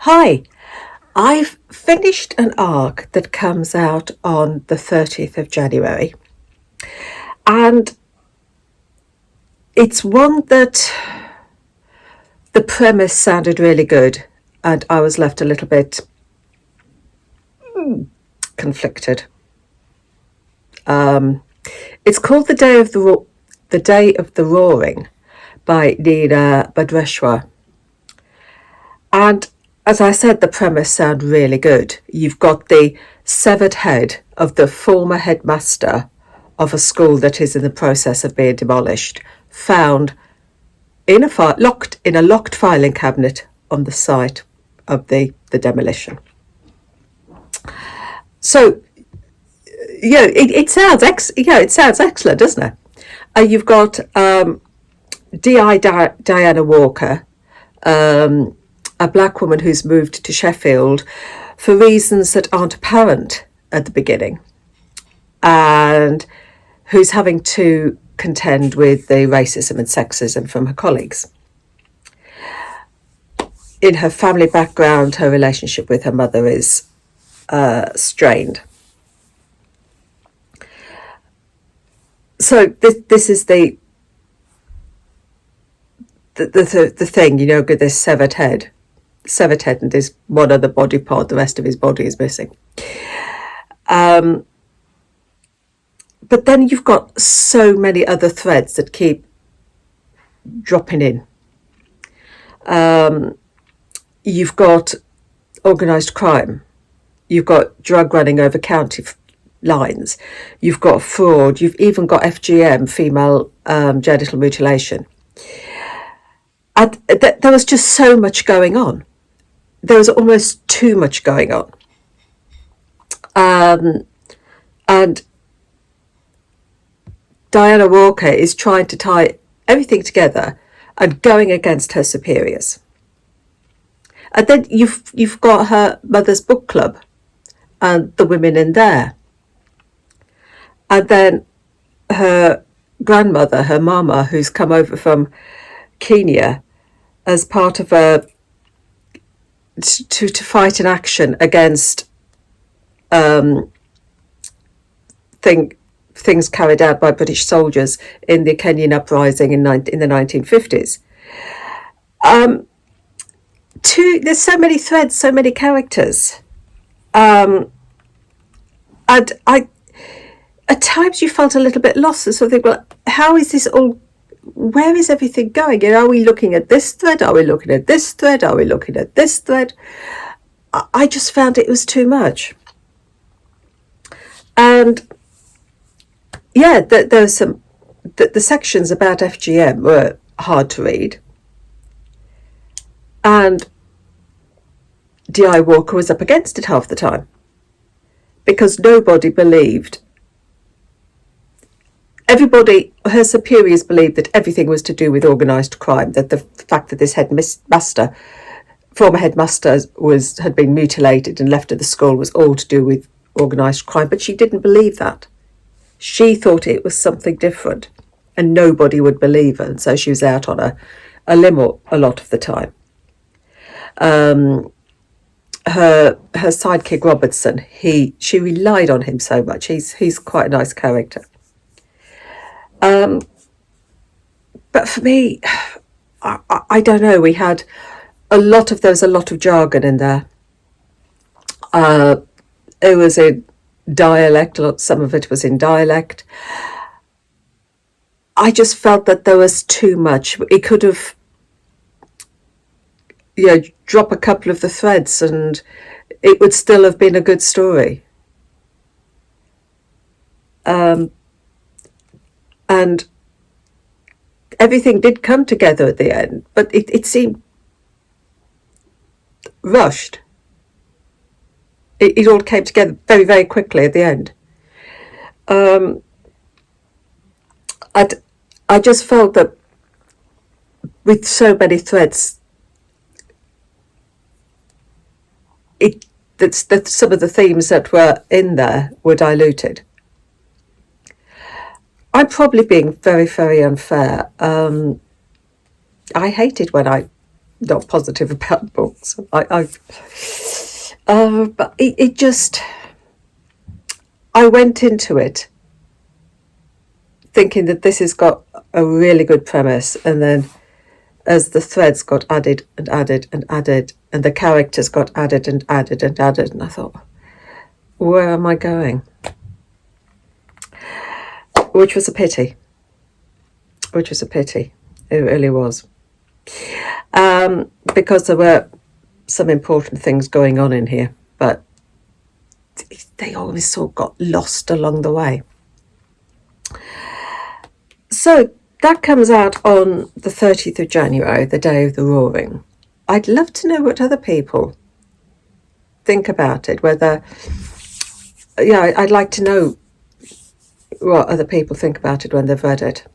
Hi, I've finished an arc that comes out on the 30th of January, and it's one that the premise sounded really good, and I was left a little bit conflicted. It's called The Day of the Roaring by Nina Bhadreshwar. And as I said, the premise sounded really good. You've got the severed head of the former headmaster of a school that is in the process of being demolished, found locked in a locked filing cabinet on the site of the demolition. So, it sounds it sounds excellent, doesn't it? You've got Diana Walker, a black woman who's moved to Sheffield for reasons that aren't apparent at the beginning, and who's having to contend with the racism and sexism from her colleagues. In her family background, her relationship with her mother is strained. So this is the thing, this severed head, and there's one other body part, the rest of his body is missing. But then you've got so many other threads that keep dropping in. You've got organised crime. You've got drug running over county lines. You've got fraud. You've even got FGM, female genital mutilation. And there was just so much going on. There was almost too much going on. And Diana Walker is trying to tie everything together and going against her superiors. And then you've got her mother's book club and the women in there. And then her grandmother, her mama, who's come over from Kenya as part of to fight an action against things carried out by British soldiers in the Kenyan uprising in the 1950s. There's so many threads, so many characters, and at times you felt a little bit lost and sort of think, well, how is this all? Where is everything going? Are we looking at this thread? Are we looking at this thread? Are we looking at this thread? I just found it was too much. And yeah, there was some. The sections about FGM were hard to read, and D.I. Walker was up against it half the time because nobody believed. Her superiors believed that everything was to do with organised crime, that the fact that this former headmaster had been mutilated and left at the school was all to do with organised crime, but she didn't believe that. She thought it was something different, and nobody would believe her, and so she was out on a limb a lot of the time. Her sidekick Robertson, she relied on him so much. He's quite a nice character. But for me, I don't know. We had there was a lot of jargon in there. It was in dialect. Some of it was in dialect. I just felt that there was too much. It could have, drop a couple of the threads and it would still have been a good story. And everything did come together at the end, but it seemed rushed. It all came together very, very quickly at the end. I just felt that with so many threads, that some of the themes that were in there were diluted. I'm probably being very, very unfair. I hated when I not positive about books. But it just, I went into it thinking that this has got a really good premise, and then as the threads got added and added and added, and the characters got added and added and added, and I thought, where am I going? Which was a pity. Which was a pity. It really was. Because there were some important things going on in here, but they always sort of got lost along the way. So that comes out on the 30th of January, the day of the roaring. I'd love to know what other people think about it, whether, yeah, I'd like to know what other people think about it when they've read it.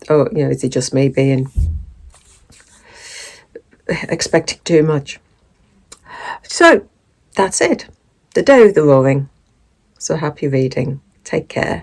Or, you know, is it just me being expecting too much? So that's it. The day of the roaring. So happy reading. Take care.